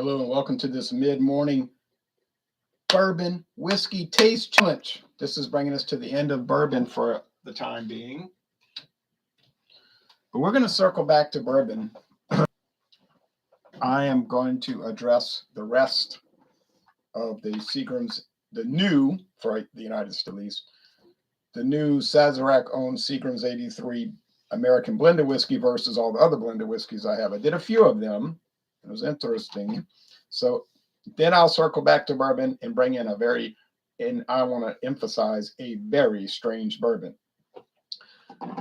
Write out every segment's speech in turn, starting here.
Hello and welcome to this mid-morning bourbon whiskey taste challenge. This is bringing us to the end of bourbon for the time being. But we're going to circle back to bourbon. I am going to address the rest of the Seagram's, the new, for the United States at least, the new Sazerac-owned Seagram's 83 American blended whiskey versus all the other blended whiskeys I have. I did a few of them. It was interesting. So then I'll circle back to bourbon and bring in and I want to emphasize a very strange bourbon.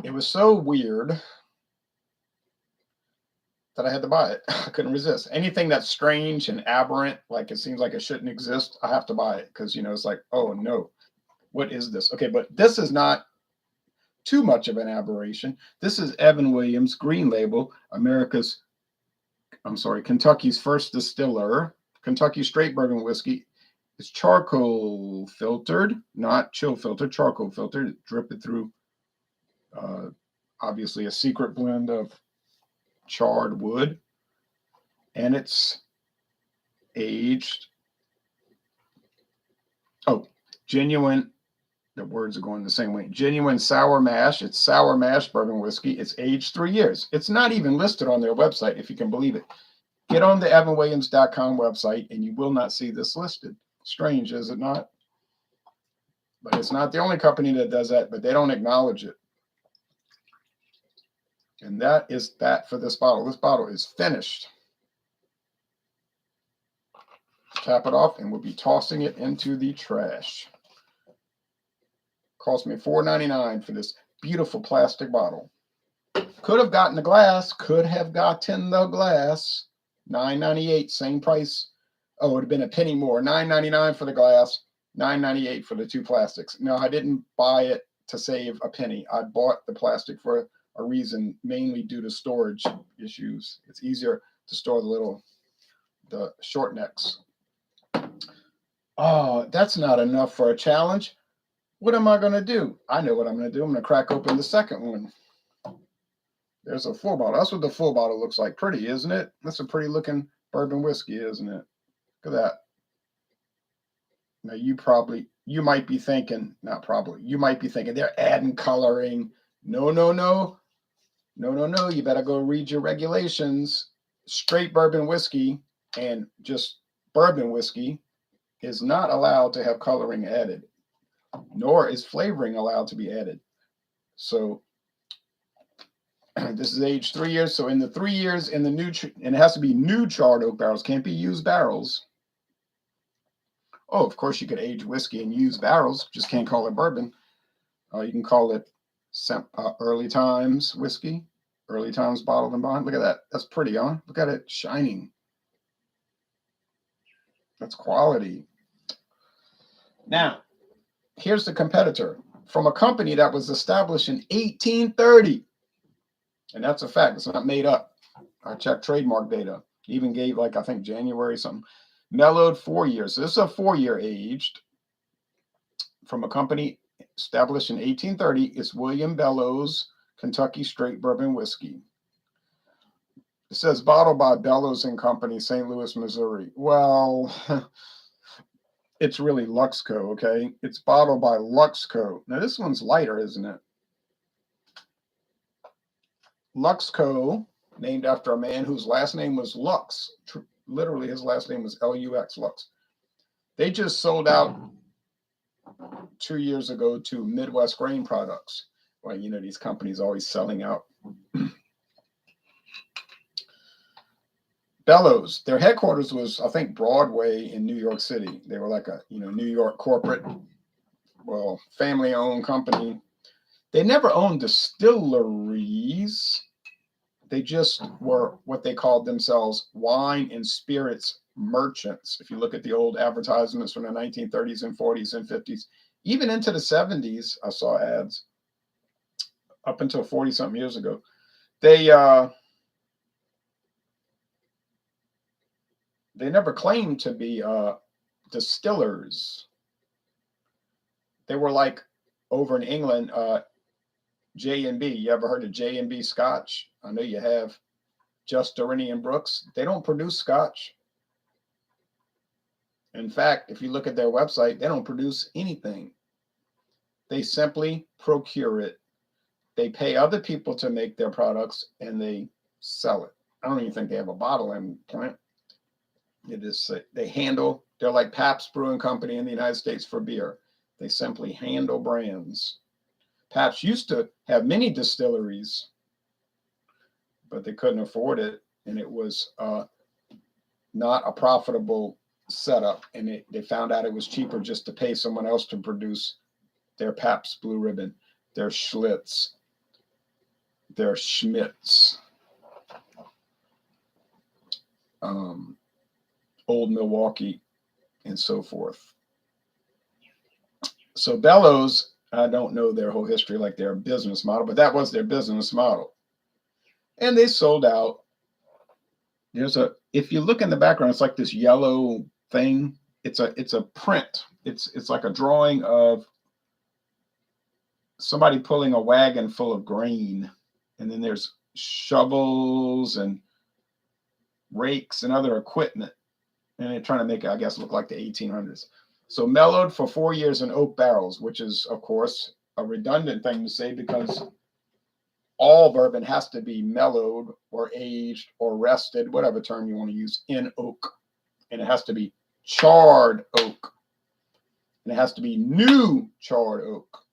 It was so weird that I had to buy it. I couldn't resist. Anything that's strange and aberrant, like it seems like it shouldn't exist, I have to buy it because, it's like, oh no, what is this? Okay, but this is not too much of an aberration. This is Evan Williams Green Label, Kentucky's first distiller. Kentucky straight bourbon whiskey. It's charcoal filtered, not chill filtered, charcoal filtered. Drip it through, obviously, a secret blend of charred wood. And it's aged. Oh, genuine. The words are going the same way. Genuine sour mash. It's sour mash bourbon whiskey. It's aged 3 years. It's not even listed on their website, if you can believe it. Get on the evanwilliams.com website and you will not see this listed. Strange, is it not? But it's not the only company that does that, but they don't acknowledge it. And that is that for this bottle. This bottle is finished. Cap it off and we'll be tossing it into the trash. Cost me $4.99 for this beautiful plastic bottle. Could have gotten the glass. $9.98, same price. Oh, it would have been a penny more. $9.99 for the glass, $9.98 for the two plastics. No, I didn't buy it to save a penny. I bought the plastic for a reason, mainly due to storage issues. It's easier to store the short necks. Oh, that's not enough for a challenge. What am I going to do? I know what I'm going to do. I'm going to crack open the second one. There's a full bottle. That's what the full bottle looks like. Pretty, isn't it? That's a pretty looking bourbon whiskey, isn't it? Look at that. Now you might be thinking, not probably, you might be thinking they're adding coloring. No. You better go read your regulations. Straight bourbon whiskey and just bourbon whiskey is not allowed to have coloring added, nor is flavoring allowed to be added. So this is aged 3 years. So in the 3 years in the new, and it has to be new charred oak barrels, can't be used barrels. Oh, of course you could age whiskey and use barrels, just can't call it bourbon. You can call it early times whiskey, early times bottled and bond. Look at that. That's pretty, huh? Look at it shining. That's quality. Now, here's the competitor from a company that was established in 1830. And that's a fact. It's not made up. I checked trademark data. Even gave, I think January something. Mellowed 4 years. So this is a 4-year aged from a company established in 1830. It's William Bellows Kentucky Straight Bourbon Whiskey. It says bottled by Bellows and Company, St. Louis, Missouri. Well, it's really Luxco, okay? It's bottled by Luxco. Now this one's lighter, isn't it? Luxco, named after a man whose last name was Lux. Literally, his last name was Lux, Lux. They just sold out 2 years ago to Midwest Grain Products. Well, these companies always selling out. Bellows, their headquarters was, I think, Broadway in New York City. They were like a, New York corporate, family-owned company. They never owned distilleries. They just were what they called themselves wine and spirits merchants. If you look at the old advertisements from the 1930s and 40s and 50s, even into the 70s, I saw ads up until 40-something years ago. They never claimed to be distillers. They were like over in England, J&B. You ever heard of J&B Scotch? I know you have. Just Dorinian Brooks. They don't produce Scotch. In fact, if you look at their website, they don't produce anything. They simply procure it. They pay other people to make their products and they sell it. I don't even think they have a bottling plant. It is they're like Pabst Brewing Company in the United States for beer. They simply handle brands. Pabst used to have many distilleries, but they couldn't afford it, and it was not a profitable setup. And they found out it was cheaper just to pay someone else to produce their Pabst Blue Ribbon, their Schlitz, their Schmitz, Old Milwaukee, and so forth. So Bellows, I don't know their whole history, like their business model, but that was their business model. And they sold out. If you look in the background, it's like this yellow thing. It's a print. It's like a drawing of somebody pulling a wagon full of grain. And then there's shovels and rakes and other equipment. And they're trying to make it, I guess, look like the 1800s. So mellowed for 4 years in oak barrels, which is, of course, a redundant thing to say because all bourbon has to be mellowed or aged or rested, whatever term you want to use, in oak. And it has to be charred oak. And it has to be new charred oak.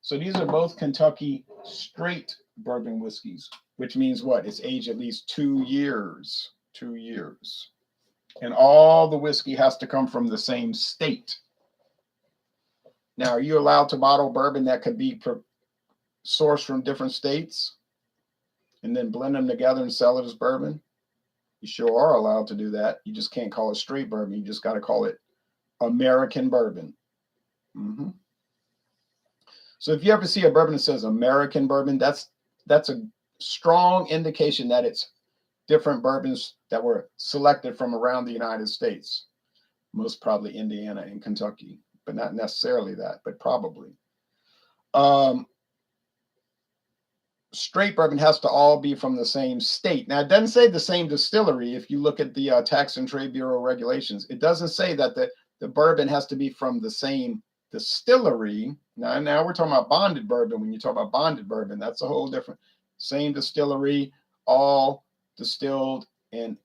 So these are both Kentucky straight bourbon whiskeys, which means what? It's aged at least 2 years. 2 years. And all the whiskey has to come from the same state. Now, are you allowed to bottle bourbon that could be sourced from different states and then blend them together and sell it as bourbon? You sure are allowed to do that. You just can't call it straight bourbon. You just got to call it American bourbon. Mm-hmm. So if you ever see a bourbon that says American bourbon, that's a strong indication that it's different bourbons that were selected from around the United States, most probably Indiana and Kentucky, but not necessarily that, but probably. Straight bourbon has to all be from the same state. Now, it doesn't say the same distillery. If you look at the Tax and Trade Bureau regulations, it doesn't say that the bourbon has to be from the same distillery. Now we're talking about bonded bourbon. When you talk about bonded bourbon, that's a whole different, same distillery, all distilled and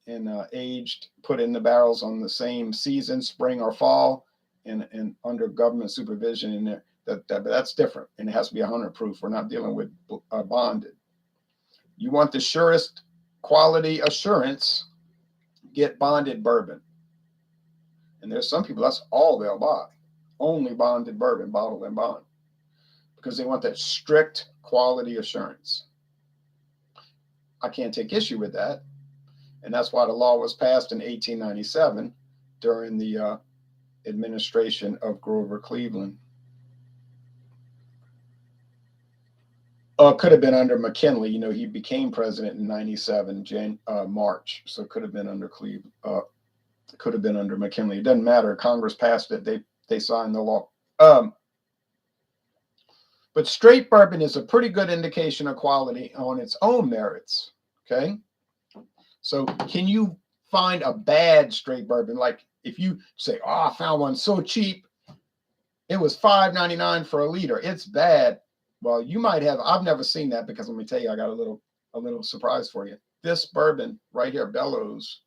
aged, put in the barrels on the same season, spring or fall, and under government supervision in there. That's different, and it has to be 100 proof. We're not dealing with bonded. You want the surest quality assurance, get bonded bourbon. And there's some people, that's all they'll buy. Only bonded bourbon, bottled and bond, because they want that strict quality assurance. I can't take issue with that. And that's why the law was passed in 1897 during the administration of Grover Cleveland. Could have been under McKinley. You know, he became president in 97, March. So it could have been under Cleveland. Could have been under McKinley. It doesn't matter. Congress passed it. They signed the law. But straight bourbon is a pretty good indication of quality on its own merits. Okay. So can you find a bad straight bourbon? Like if you say, oh, I found one so cheap, it was $5.99 for a liter. It's bad. Well, you might have. I've never seen that, because let me tell you, I got a little surprise for you. This bourbon right here, Bellows,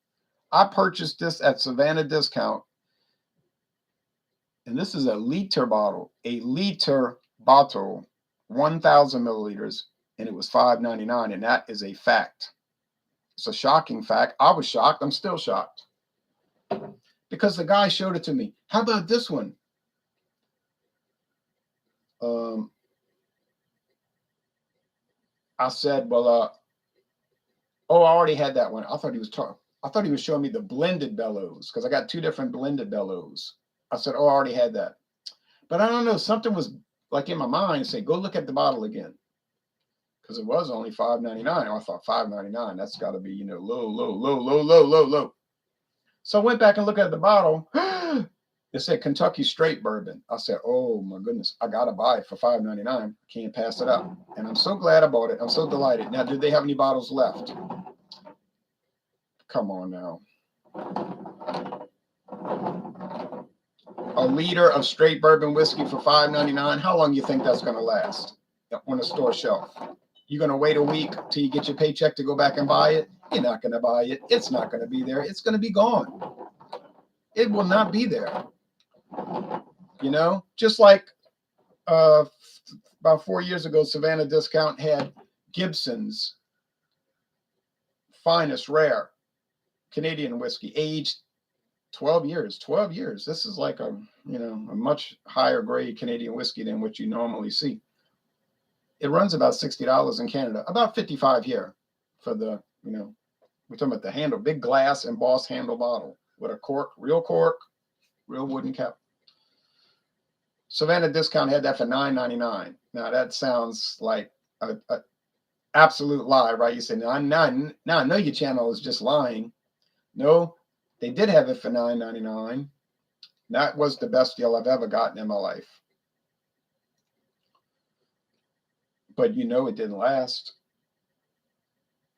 I purchased this at Savannah Discount. And this is a liter bottle, 1,000 milliliters, and it was $5.99, and that is a fact. It's a shocking fact. I was shocked. I'm still shocked, because the guy showed it to me. How about this one? I said, well, I already had that one. I thought he was showing me the blended Bellows, because I got 2 different blended Bellows. I said, oh, I already had that. But I don't know. Something was like in my mind say, go look at the bottle again. Because it was only $5.99. I thought $5.99, that's got to be, you know, low. So I went back and looked at the bottle. It said Kentucky straight bourbon. I said, oh my goodness, I got to buy it for $5.99. Can't pass it up. And I'm so glad I bought it. I'm so delighted. Now, did they have any bottles left? Come on now. a liter of straight bourbon whiskey for $5.99. How long do you think that's going to last on a store shelf? You're going to wait a week till you get your paycheck to go back and buy it? You're not going to buy it. It's not going to be there. It's going to be gone. It will not be there. You know, just like about 4 years ago, Savannah Discount had Gibson's finest rare Canadian whiskey, aged 12 years. 12 years. This is like a much higher grade Canadian whiskey than what you normally see. It runs about $60 in Canada, about $55 here for the, we're talking about the handle, big glass embossed handle bottle with a cork, real wooden cap. Savannah Discount had that for $9.99. Now that sounds like a absolute lie, right? You say, now I know your channel is just lying. No, they did have it for $9.99. That was the best deal I've ever gotten in my life. But it didn't last.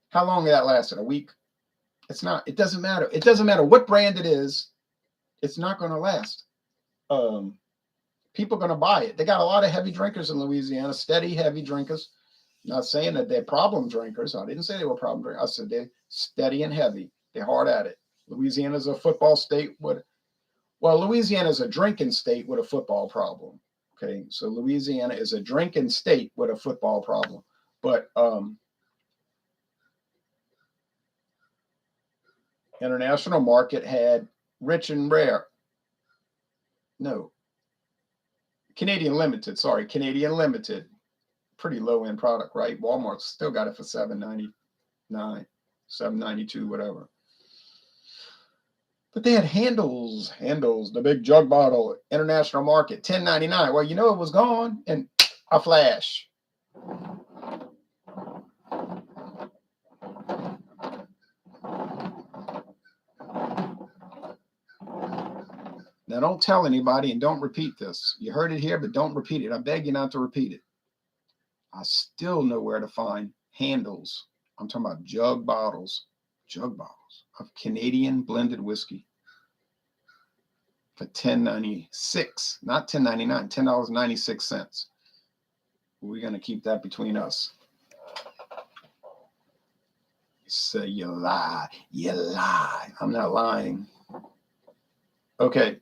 How long that lasted? A week? It's not. It doesn't matter. It doesn't matter what brand it is. It's not going to last. People are going to buy it. They got a lot of heavy drinkers in Louisiana, steady heavy drinkers. Not saying that they're problem drinkers. I didn't say they were problem drinkers. I said they're steady and heavy. They're hard at it. Louisiana's a football state. Louisiana's a drinking state with a football problem. Okay, so Louisiana is a drinking state with a football problem. But international market had rich and rare. No. Canadian Limited. Sorry, Canadian Limited. Pretty low end product, right? Walmart still got it for $7.99, $7.92, whatever. But they had handles, the big jug bottle, international market, $10.99. Well, it was gone in a flash. Now, don't tell anybody and don't repeat this. You heard it here, but don't repeat it. I beg you not to repeat it. I still know where to find handles. I'm talking about jug bottles of Canadian blended whiskey for $10.96, not $10.99, $10.96. We're going to keep that between us. You say you lie. I'm not lying. Okay.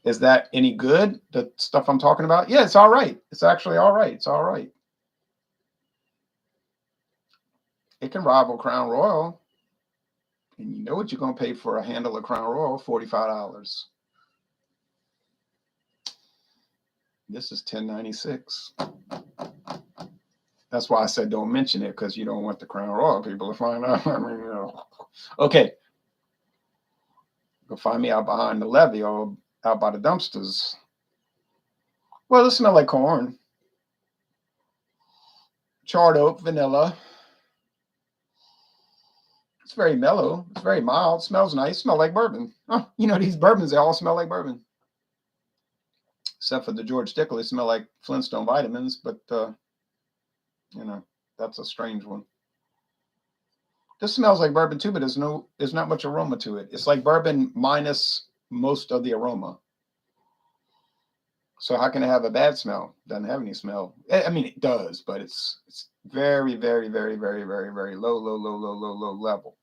Is that any good? The stuff I'm talking about? Yeah, it's all right. It's actually all right. It's all right. It can rival Crown Royal. And you know what you're going to pay for a handle of Crown Royal? $45. This is $10.96. That's why I said don't mention it, because you don't want the Crown Royal people to find out. Okay. Go find me out behind the levee or out by the dumpsters. Well, it smells like corn. Charred oak, vanilla. It's very mellow. It's very mild. It smells nice. It smells like bourbon. Oh, these bourbons, they all smell like bourbon. Except for the George Stickle, they smell like Flintstone vitamins, but, that's a strange one. This smells like bourbon too, but there's not much aroma to it. It's like bourbon minus most of the aroma. So how can it have a bad smell? Doesn't have any smell. I mean, it does, but it's very, very, very, very, very, very low level.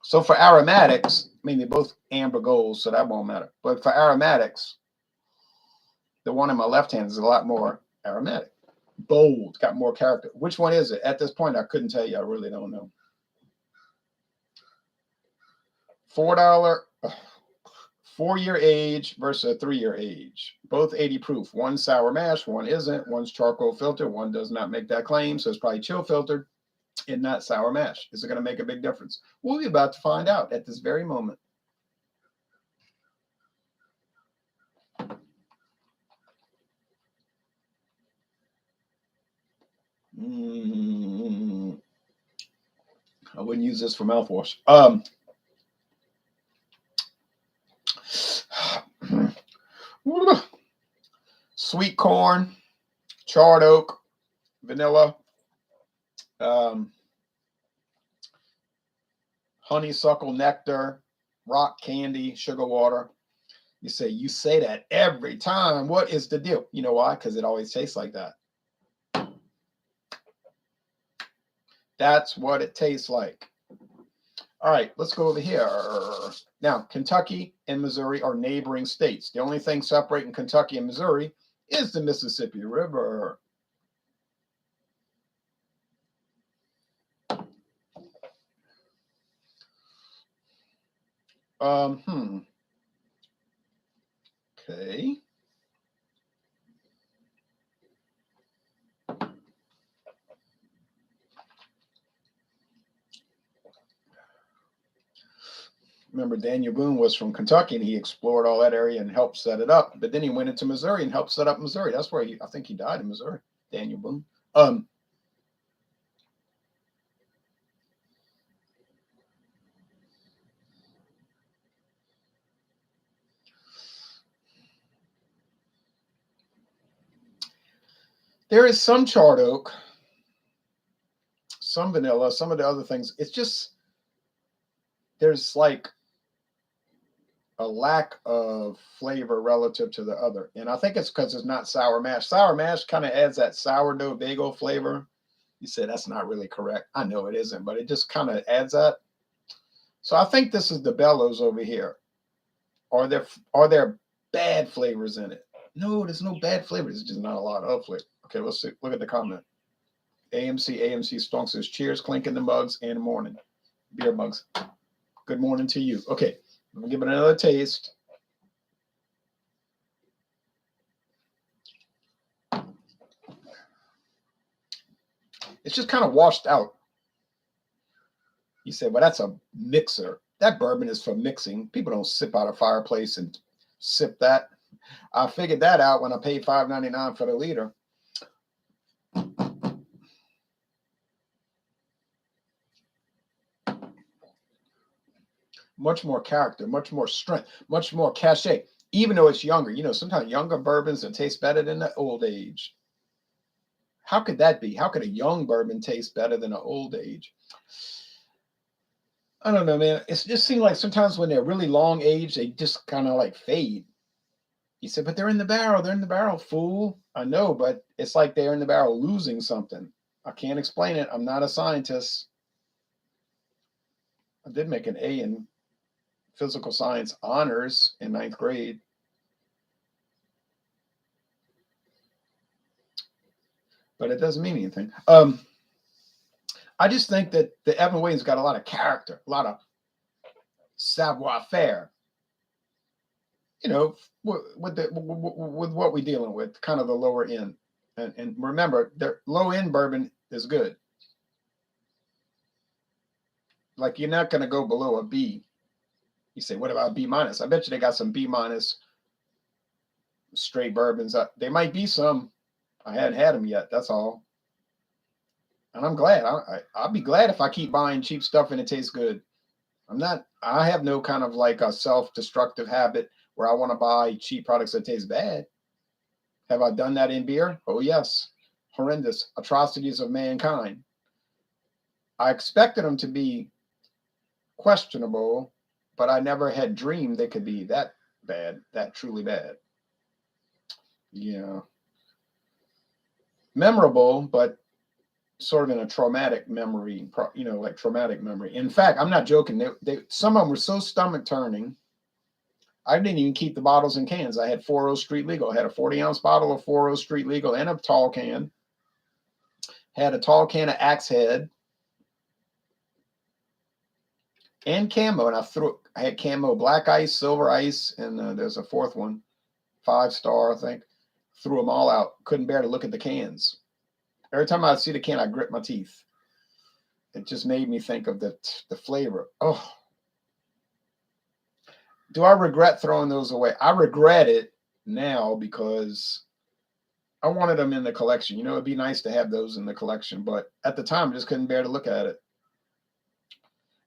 So for aromatics, I mean, they're both amber golds, so that won't matter. But for aromatics, the one in my left hand is a lot more aromatic. Bold, got more character. Which one is it? At this point, I couldn't tell you. I really don't know. $4, 4-year age versus a 3-year age. Both 80 proof. One sour mash, one isn't. One's charcoal filtered. One does not make that claim, so it's probably chill filtered and not sour mash. Is it going to make a big difference? We'll be about to find out at this very moment. I wouldn't use this for mouthwash. Sweet corn, charred oak, vanilla, honeysuckle nectar, rock candy, sugar water. You say that every time. What is the deal? You know why? Because it always tastes like that. That's what it tastes like. All right, let's go over here. Now, Kentucky and Missouri are neighboring states. The only thing separating Kentucky and Missouri is the Mississippi River. Okay. Remember, Daniel Boone was from Kentucky, and he explored all that area and helped set it up. But then he went into Missouri and helped set up Missouri. That's where I think he died in Missouri, Daniel Boone. There is some charred oak, some vanilla, some of the other things. It's just, there's like a lack of flavor relative to the other. And I think it's because it's not sour mash. Sour mash kind of adds that sourdough bagel flavor. You said that's not really correct. I know it isn't, but it just kind of adds that. So I think this is the Bellows over here. Are there bad flavors in it? No, there's no bad flavor. There's just not a lot of flavor. Okay, let's see. Look at the comment. AMC Stonk says, cheers, clinking the mugs and morning. Beer mugs. Good morning to you. Okay, I'm going to give it another taste. It's just kind of washed out. You said, well, that's a mixer. That bourbon is for mixing. People don't sip out a fireplace and sip that. I figured that out when I paid $5.99 for the liter. Much more character, much more strength, much more cachet, even though it's younger. You know, sometimes younger bourbons that taste better than the old age. How could that be? How could a young bourbon taste better than an old age? I don't know, man. It just seems like sometimes when they're really long age, they just kind of like fade. You said, but they're in the barrel. They're in the barrel, fool. I know, but it's like they're in the barrel losing something. I can't explain it. I'm not a scientist. I did make an A in physical science honors in 9th grade. But it doesn't mean anything. I just think that the Evan Williams got a lot of character, a lot of savoir-faire. You know, with what we're dealing with, kind of the lower end. And remember, the low end bourbon is good. Like, you're not going to go below a B. You say, what about B minus? I bet you they got some B minus straight bourbons. There might be some. I hadn't had them yet. That's all. And I'm glad. I'll be glad if I keep buying cheap stuff and it tastes good. I have no kind of like a self-destructive habit where I want to buy cheap products that taste bad. Have I done that in beer? Oh, yes. Horrendous atrocities of mankind. I expected them to be questionable, but I never had dreamed they could be that bad, that truly bad. Yeah. Memorable, but sort of in a traumatic memory, you know, like traumatic memory. In fact, I'm not joking. Some of them were so stomach turning. I didn't even keep the bottles in cans. I had 4-0 Street Legal. I had a 40-ounce bottle of 4-0 Street Legal and a tall can. Had a tall can of Axe Head and Camo. And I had Camo Black Ice, Silver Ice, and there's a fourth one, 5-star, I think. Threw them all out. Couldn't bear to look at the cans. Every time I see the can, I grit my teeth. It just made me think of the flavor. Oh. Do I regret throwing those away? I regret it now because I wanted them in the collection. You know, it'd be nice to have those in the collection, but at the time, I just couldn't bear to look at it.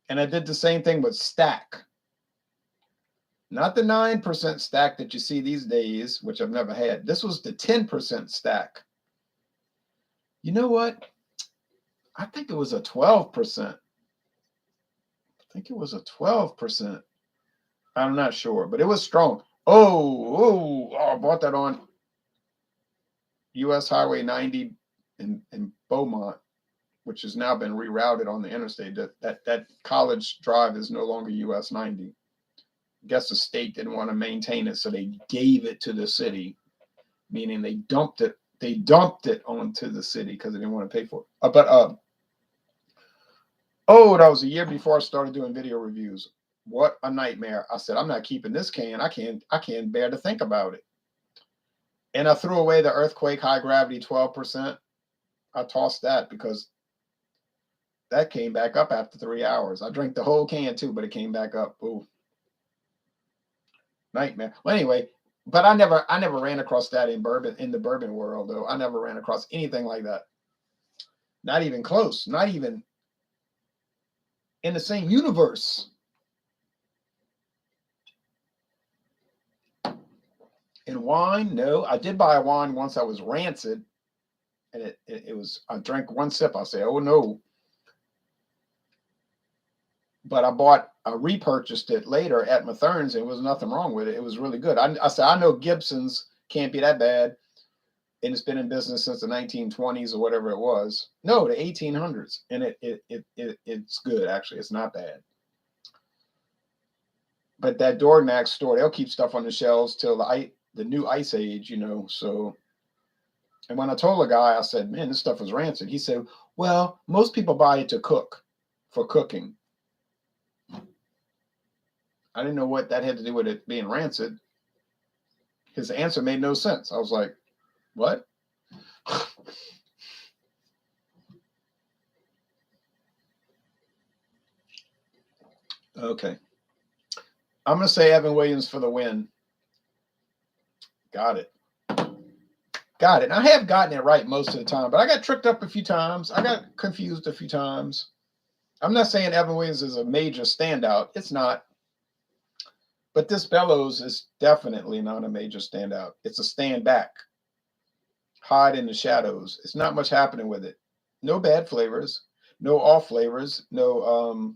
And I did the same thing with Stack. Not the 9% Stack that you see these days, which I've never had. This was the 10% Stack. You know what? I think it was a 12%. I think it was a 12%. I'm not sure, but it was strong. Oh, I bought that on US Highway 90 in Beaumont, which has now been rerouted on the interstate. That college drive is no longer US 90. I guess the state didn't want to maintain it, so they gave it to the city, meaning they dumped it. They dumped it onto the city because they didn't want to pay for it. That was a year before I started doing video reviews. What a nightmare. I said, I'm not keeping this can. I can't bear to think about it. And I threw away the Earthquake High Gravity 12%. I tossed that because that came back up after 3 hours. I drank the whole can too, but it came back up. Ooh. Nightmare. Well, anyway, but I never ran across that in the bourbon world, though. I never ran across anything like that. Not even close. Not even in the same universe. In wine, no. I did buy a wine once that was rancid, and it was. I drank one sip. I say, oh no. But I repurchased it later at Mathern's, and there was nothing wrong with it. It was really good. I said, I know Gibson's can't be that bad, and it's been in business since the 1920s or whatever it was. No, the 1800s, and it's good actually. It's not bad. But that Dornack store, they'll keep stuff on the shelves till the new ice age, So, and when I told the guy, I said, "Man, this stuff is rancid." He said, "Well, most people buy it to cook, for cooking." I didn't know what that had to do with it being rancid. His answer made no sense. I was like, what? Okay. I'm going to say Evan Williams for the win. Got it. And I have gotten it right most of the time, but I got tricked up a few times. I got confused a few times. I'm not saying Evan Williams is a major standout. It's not. But this Bellows is definitely not a major standout. It's a stand back. Hide in the shadows. It's not much happening with it. No bad flavors. No off flavors. No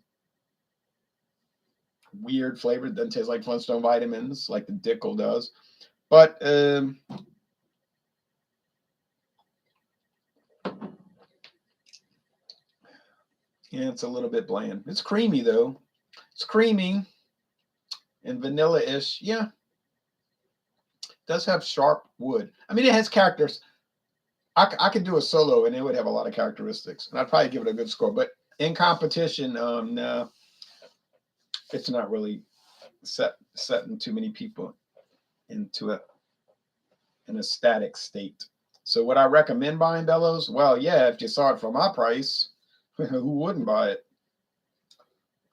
weird flavor. Doesn't taste like Flintstone vitamins like the Dickel does. But yeah, it's a little bit bland. It's creamy though. It's creamy and vanilla-ish. Yeah. It does have sharp wood. I mean, it has characters. I could do a solo and it would have a lot of characteristics. And I'd probably give it a good score. But in competition, no. It's not really setting too many people into an ecstatic state. So would I recommend buying Bellows? Well, yeah, if you saw it for my price, who wouldn't buy it?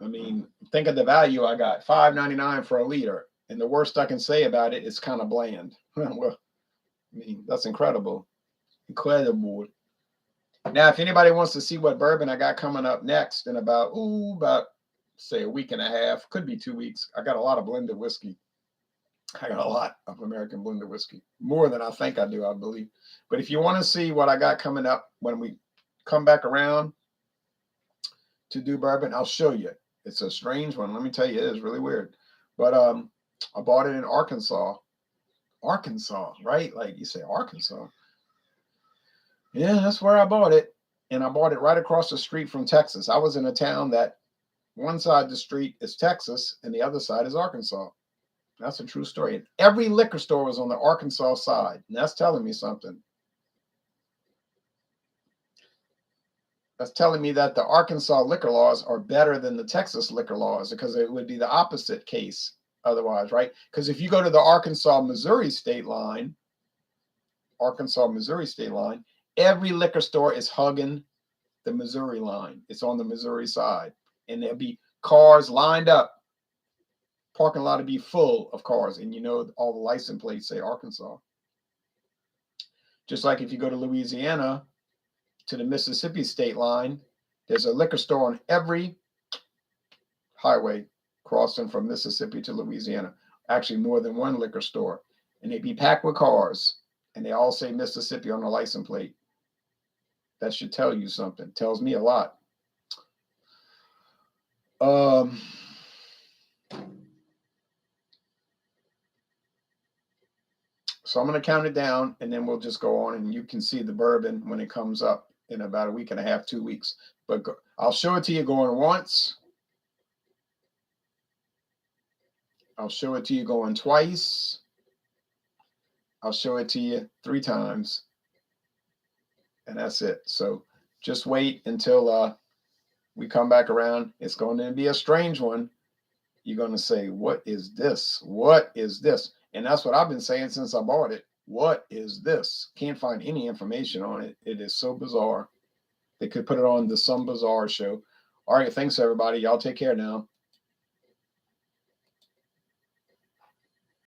I mean, think of the value I got, $5.99 for a liter. And the worst I can say about it is kind of bland. Well, I mean, that's incredible. Incredible. Now, if anybody wants to see what bourbon I got coming up next in about say a week and a half, could be 2 weeks. I got a lot of blended whiskey. I got a lot of American blended whiskey, more than I think I do, I believe. But if you want to see what I got coming up when we come back around to do bourbon, I'll show you. It's a strange one. Let me tell you, it is really weird. But I bought it in Arkansas. Arkansas, right? Like you say, Arkansas. Yeah, that's where I bought it. And I bought it right across the street from Texas. I was in a town that one side of the street is Texas and the other side is Arkansas. That's a true story. And every liquor store was on the Arkansas side. And that's telling me something. That's telling me that the Arkansas liquor laws are better than the Texas liquor laws, because it would be the opposite case otherwise, right? Because if you go to the Arkansas-Missouri state line, every liquor store is hugging the Missouri line. It's on the Missouri side. And there'll be cars lined up. Parking lot would be full of cars. And all the license plates say Arkansas. Just like if you go to Louisiana, to the Mississippi state line, there's a liquor store on every highway crossing from Mississippi to Louisiana. Actually, more than one liquor store. And they'd be packed with cars. And they all say Mississippi on the license plate. That should tell you something. Tells me a lot. Um, so I'm going to count it down, and then we'll just go on, and you can see the bourbon when it comes up in about a week and a half, 2 weeks. But I'll show it to you going once. I'll show it to you going twice. I'll show it to you 3 times. And that's it. So just wait until we come back around. It's going to be a strange one. You're going to say, what is this? What is this? And that's what I've been saying since I bought it. What is this? Can't find any information on it. It is so bizarre. They could put it on the Some Bizarre show. All right. Thanks, everybody. Y'all take care now.